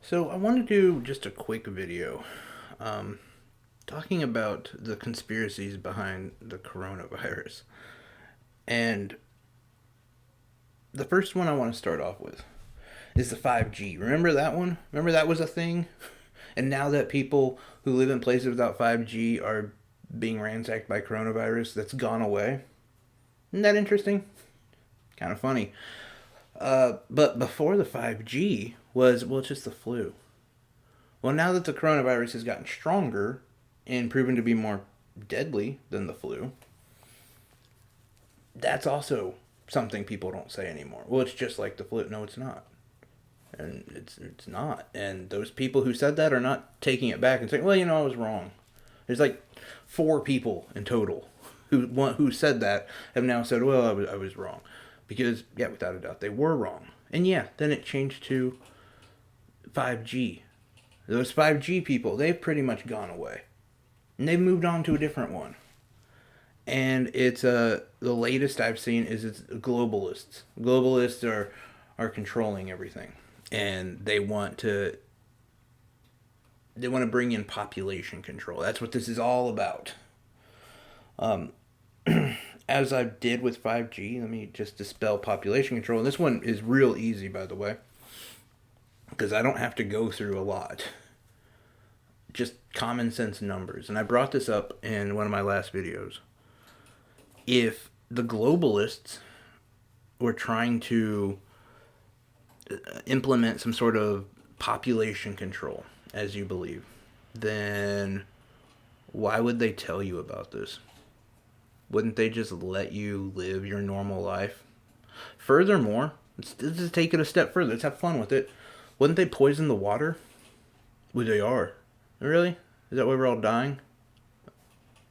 So I want to do just a quick video um, talking about the conspiracies behind the coronavirus. And the first one I want to start off with is the 5G. Remember that one? Remember that was a thing? And now that people who live in places without 5G are being ransacked by coronavirus, that's gone away. Isn't that interesting? Kind of funny. But before the 5G was, well, it's just the flu. Well, now that the coronavirus has gotten stronger and proven to be more deadly than the flu, that's also something people don't say anymore. Well, it's just like the flu. No, it's not. And it's not. And those people who said that are not taking it back and saying, "Well, I was wrong." There's like 4 people in total who said that have now said, "Well, I was wrong," because yeah, without a doubt, they were wrong. And yeah, then it changed to 5G. Those 5G people, they've pretty much gone away. And they've moved on to a different one. And it's the latest I've seen is it's globalists. Globalists are controlling everything. And they want to bring in population control. That's what this is all about. Um, as I did with 5G, let me just dispel population control. And this one is real easy, by the way, because I don't have to go through a lot. Just common sense numbers. And I brought this up in one of my last videos. If the globalists were trying to implement some sort of population control, as you believe, then why would they tell you about this? Wouldn't they just let you live your normal life? Furthermore, let's just take it a step further. Let's have fun with it. Wouldn't they poison the water? Well, they are. Really? Is that why we're all dying?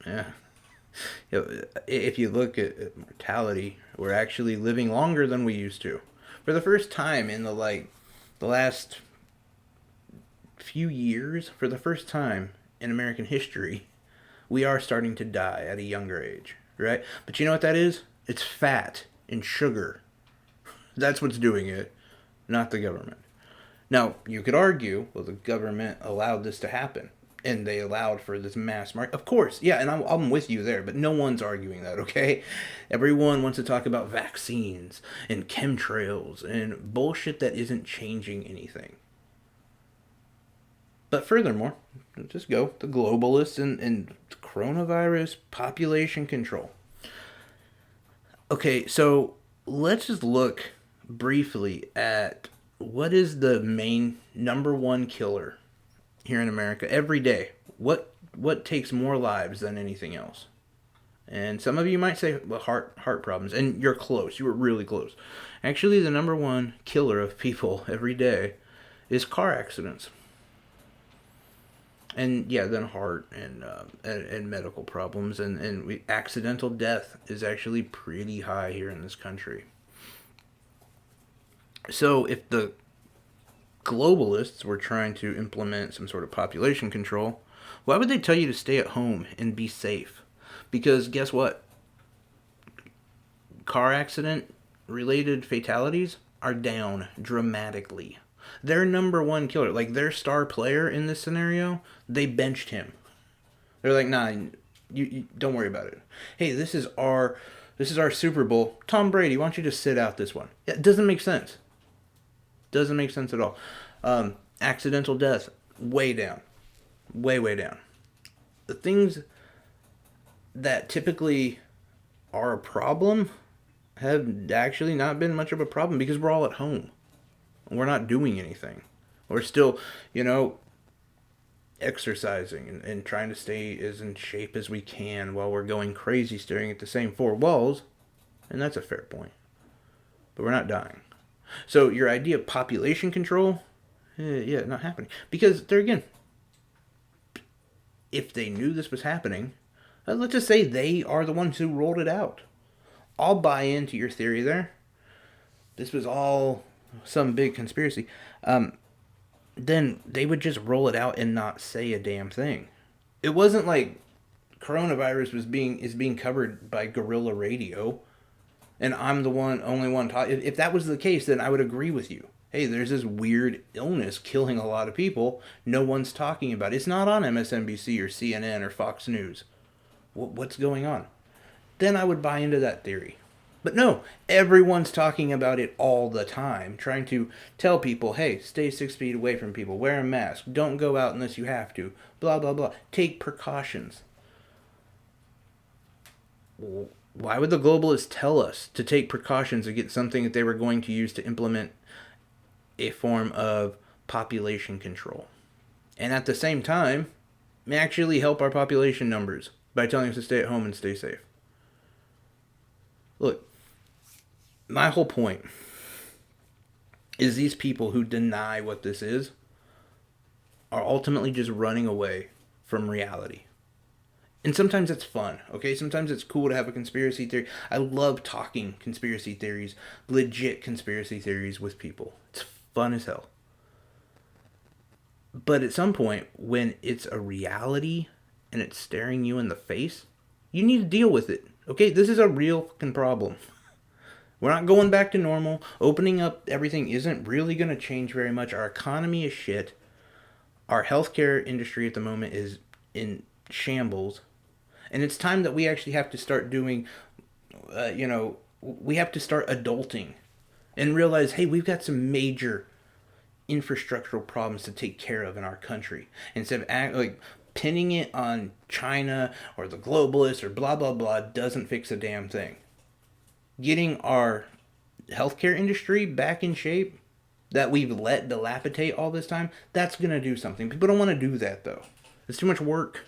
Yeah. If you look at mortality, we're actually living longer than we used to. For the first time in the last few years, for the first time in American history, we are starting to die at a younger age, right? But you know what that is? It's fat and sugar. That's what's doing it, not the government. Now, you could argue, well, the government allowed this to happen. And they allowed for this mass market. Of course, yeah, and I'm with you there, but no one's arguing that, okay? Everyone wants to talk about vaccines and chemtrails and bullshit that isn't changing anything. But furthermore, just go the globalists and coronavirus population control. Okay, so let's just look briefly at what is the main number one killer here in America every day. What takes more lives than anything else? And some of you might say, well, heart problems, and you're close. You were really close. Actually, the number one killer of people every day is car accidents. And yeah, then heart and medical problems and accidental death is actually pretty high here in this country. So if the globalists were trying to implement some sort of population control, why would they tell you to stay at home and be safe? Because guess what? Car accident related fatalities are down dramatically. Their number one killer, like their star player in this scenario, they benched him. They're like, nah, you don't worry about it. Hey, this is our Super Bowl. Tom Brady, why don't you just sit out this one? It doesn't make sense. Doesn't make sense at all. Accidental death, way down. Way down. The things that typically are a problem have actually not been much of a problem because we're all at home. We're not doing anything. We're still, exercising and trying to stay as in shape as we can while we're going crazy staring at the same 4 walls. And that's a fair point. But we're not dying. So your idea of population control, yeah, not happening. Because there again, if they knew this was happening, let's just say they are the ones who rolled it out. I'll buy into your theory there. This was all some big conspiracy. Then they would just roll it out and not say a damn thing. It wasn't like coronavirus is being covered by guerrilla radio and I'm the only one talking. If that was the case, then I would agree with you. hey, there's this weird illness killing a lot of people. No one's talking about it. It's not on MSNBC or CNN or Fox News. What's going on? Then I would buy into that theory. But no, everyone's talking about it all the time, trying to tell people, hey, stay 6 feet away from people, wear a mask, don't go out unless you have to, blah, blah, blah. Take precautions. Why would the globalists tell us to take precautions against something that they were going to use to implement a form of population control? And at the same time, actually help our population numbers by telling us to stay at home and stay safe. Look, my whole point is these people who deny what this is are ultimately just running away from reality. And sometimes it's fun, okay? Sometimes it's cool to have a conspiracy theory. I love talking conspiracy theories, legit conspiracy theories with people. It's fun as hell. But at some point, when it's a reality and it's staring you in the face, you need to deal with it, okay? This is a real fucking problem. We're not going back to normal. Opening up everything isn't really going to change very much. Our economy is shit. Our healthcare industry at the moment is in shambles. And it's time that we actually have to start doing, we have to start adulting and realize, hey, we've got some major infrastructural problems to take care of in our country. Instead of pinning it on China or the globalists or blah, blah, blah doesn't fix a damn thing. Getting our healthcare industry back in shape that we've let dilapidate all this time, that's going to do something. People don't want to do that, though. It's too much work.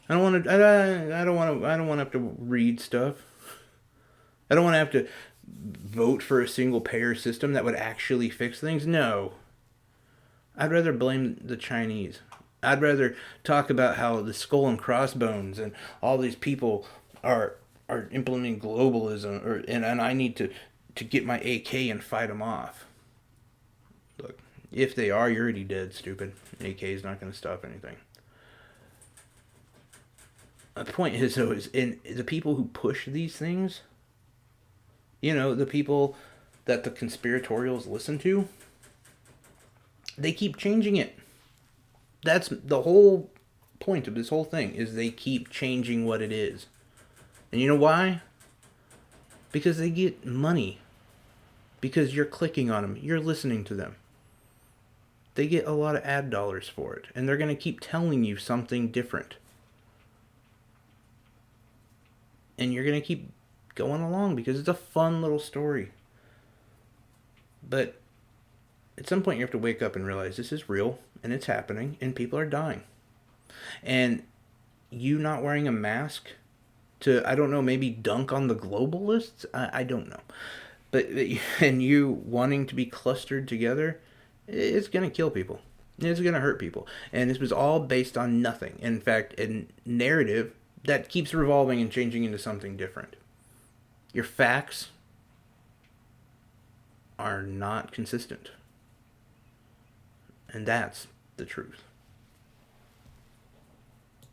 I don't want to have to read stuff. I don't want to have to vote for a single payer system that would actually fix things. No. I'd rather blame the Chinese. I'd rather talk about how the skull and crossbones and all these people are implementing globalism, and I need to get my AK and fight them off. Look, if they are, you're already dead, stupid. AK is not going to stop anything. The point is, though, is in the people who push these things, the people that the conspiratorials listen to, they keep changing it. That's the whole point of this whole thing, is they keep changing what it is. And you know why? Because they get money. Because you're clicking on them. You're listening to them. They get a lot of ad dollars for it. And they're going to keep telling you something different. And you're going to keep going along because it's a fun little story. But at some point you have to wake up and realize this is real and it's happening and people are dying. And you not wearing a mask to, I don't know, maybe dunk on the globalists? I don't know. But, and you wanting to be clustered together, it's going to kill people. It's going to hurt people. And this was all based on nothing. In fact, a narrative that keeps revolving and changing into something different. Your facts are not consistent. And that's the truth.